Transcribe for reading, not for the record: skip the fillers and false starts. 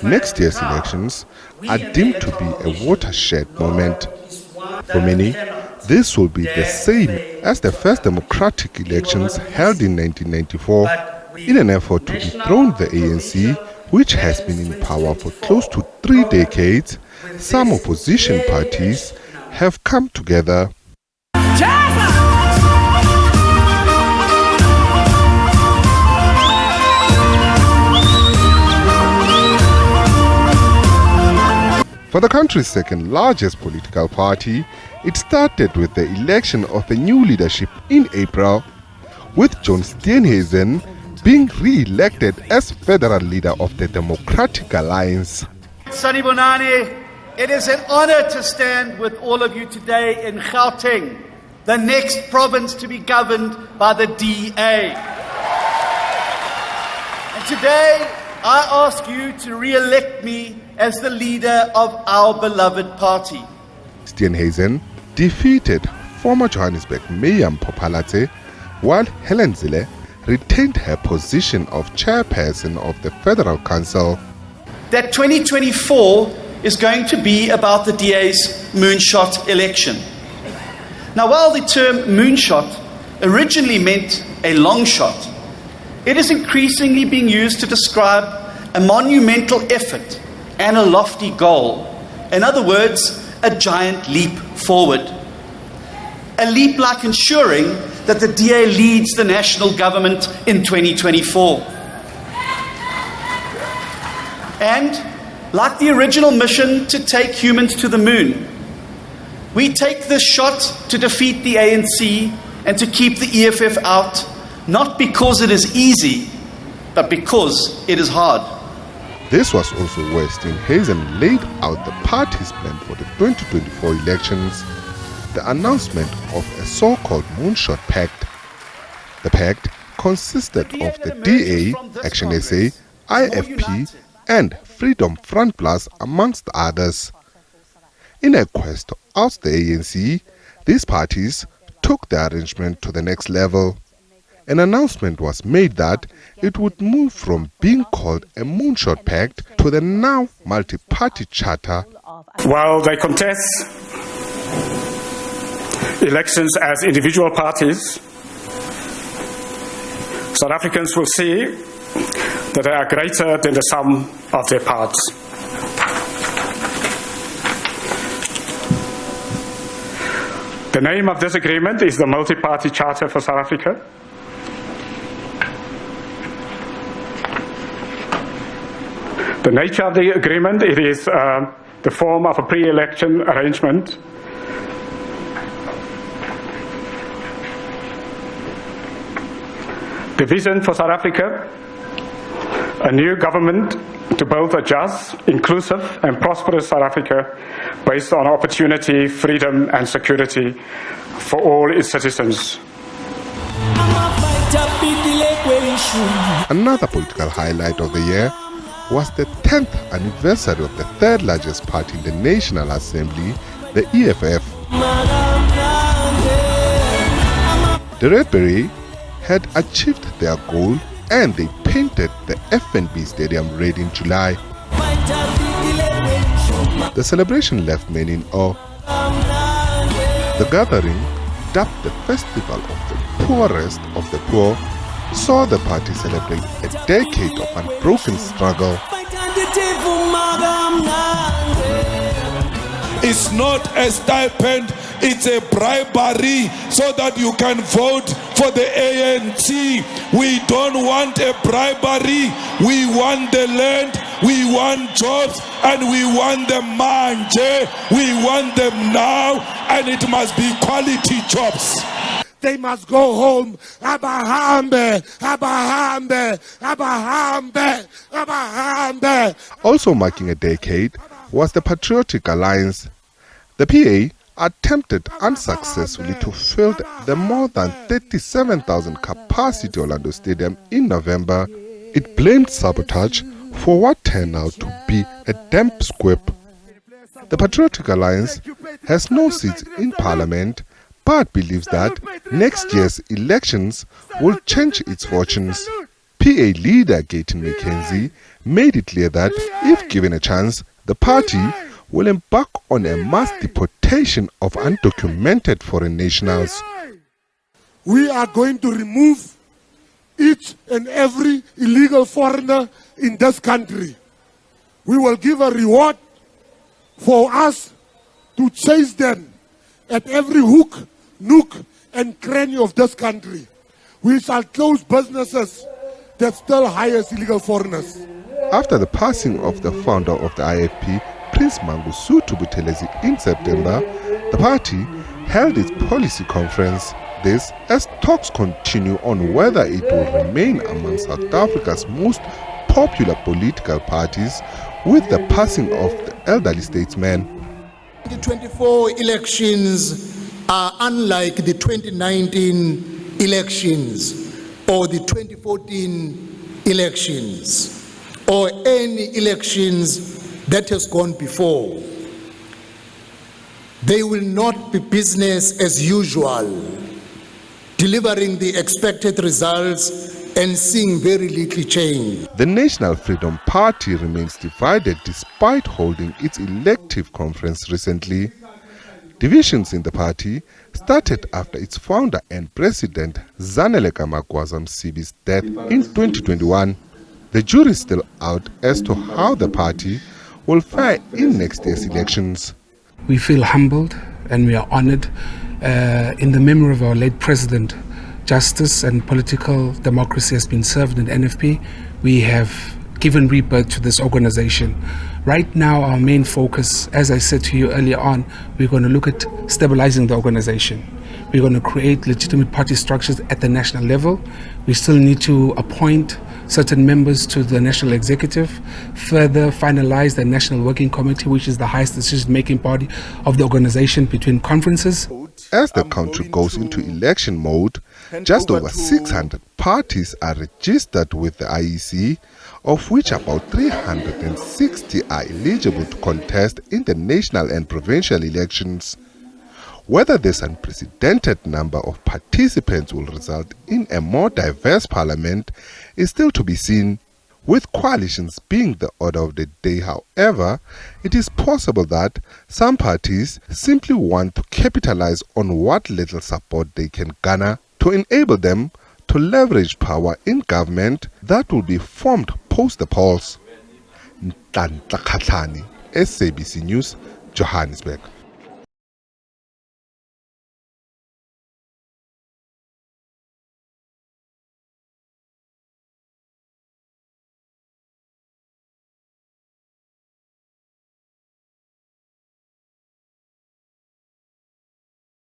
Next year's elections are deemed to be a watershed moment. For many, this will be the same as the first democratic elections held in 1994 in an effort to dethrone the ANC, which has been in power for close to 3 decades. Some opposition parties have come together. For the country's second largest political party, it started with the election of the new leadership in April, with John Steenhuisen being re-elected as federal leader of the Democratic Alliance. Sanibonani, it is an honor to stand with all of you today in Gauteng, the next province to be governed by the DA. And today, I ask you to re-elect me as the leader of our beloved party. Steenhuisen defeated former Johannesburg Mayor Popalate, while Helen Zille retained her position of chairperson of the Federal Council. That 2024 is going to be about the DA's moonshot election. Now, while the term moonshot originally meant a long shot, it is increasingly being used to describe a monumental effort and a lofty goal. In other words, a giant leap forward. A leap like ensuring that the DA leads the national government in 2024. And like the original mission to take humans to the moon, we take this shot to defeat the ANC and to keep the EFF out, not because it is easy, but because it is hard. This was also where Steenhuisen laid out the party's plan for the 2024 elections, the announcement of a so-called Moonshot Pact. The pact consisted of the DA, Action SA, IFP, and Freedom Front Plus, amongst others. In a quest to oust the ANC, these parties took the arrangement to the next level. An announcement was made that it would move from being called a Moonshot Pact to the now Multiparty Charter. While they contest elections as individual parties, South Africans will see that they are greater than the sum of their parts. The name of this agreement is the Multiparty Charter for South Africa. The nature of the agreement, it is the form of a pre-election arrangement. The vision for South Africa, a new government to build a just, inclusive and prosperous South Africa based on opportunity, freedom and security for all its citizens. Another political highlight of the year was the 10th anniversary of the third largest party in the National Assembly, the EFF. The Red Beret had achieved their goal and they painted the FNB Stadium red in July. The celebration left many in awe. The gathering, dubbed the Festival of the Poorest of the Poor, saw the party celebrate a decade of unbroken struggle. It's not a stipend, it's a bribery so that you can vote for the ANC. We don't want a bribery. We want the land, we want jobs, and we want the manje. We want them now, and it must be quality jobs. They must go home. Abahambe, abahambe, abahambe, abahambe. Also marking a decade was the Patriotic Alliance. The PA attempted unsuccessfully to fill the more than 37,000 capacity Orlando Stadium in November. It blamed sabotage for what turned out to be a damp squib. The Patriotic Alliance has no seats in Parliament, but believes that next year's elections will change its fortunes. PA leader Gayton McKenzie made it clear that if given a chance, the party will embark on a mass deportation of undocumented foreign nationals. We are going to remove each and every illegal foreigner in this country. We will give a reward for us to chase them at every hook, nook, and cranny of this country. We shall close businesses that still hire illegal foreigners. After the passing of the founder of the IFP, Prince Mangosuthu Buthelezi, in September, the party held its policy conference. This as talks continue on whether it will remain among South Africa's most popular political parties with the passing of the elderly statesman. The 2024 elections are unlike the 2019 elections or the 2014 elections or any elections that has gone before. They will not be business as usual, delivering the expected results and seeing very little change. The National Freedom Party remains divided despite holding its elective conference recently. Divisions in the party started after its founder and president Zanele Kamagwaza Msibi's death in 2021. The jury is still out as to how the party will fare in next year's elections. We feel humbled and we are honored in the memory of our late president. Justice and political democracy has been served in NFP. We have given rebirth to this organization. Right now, our main focus, as I said to you earlier on, we're going to look at stabilizing the organization. We're going to create legitimate party structures at the national level. We still need to appoint certain members to the national executive, further finalize the national working committee, which is the highest decision-making body of the organization between conferences. As the country goes into election mode, just over 600 parties are registered with the IEC, of which about 360 are eligible to contest in the national and provincial elections. Whether this unprecedented number of participants will result in a more diverse parliament is still to be seen. With coalitions being the order of the day, however, it is possible that some parties simply want to capitalize on what little support they can garner to enable them to leverage power in government that will be formed post the polls. Ntantla Khatlani, SABC News, Johannesburg.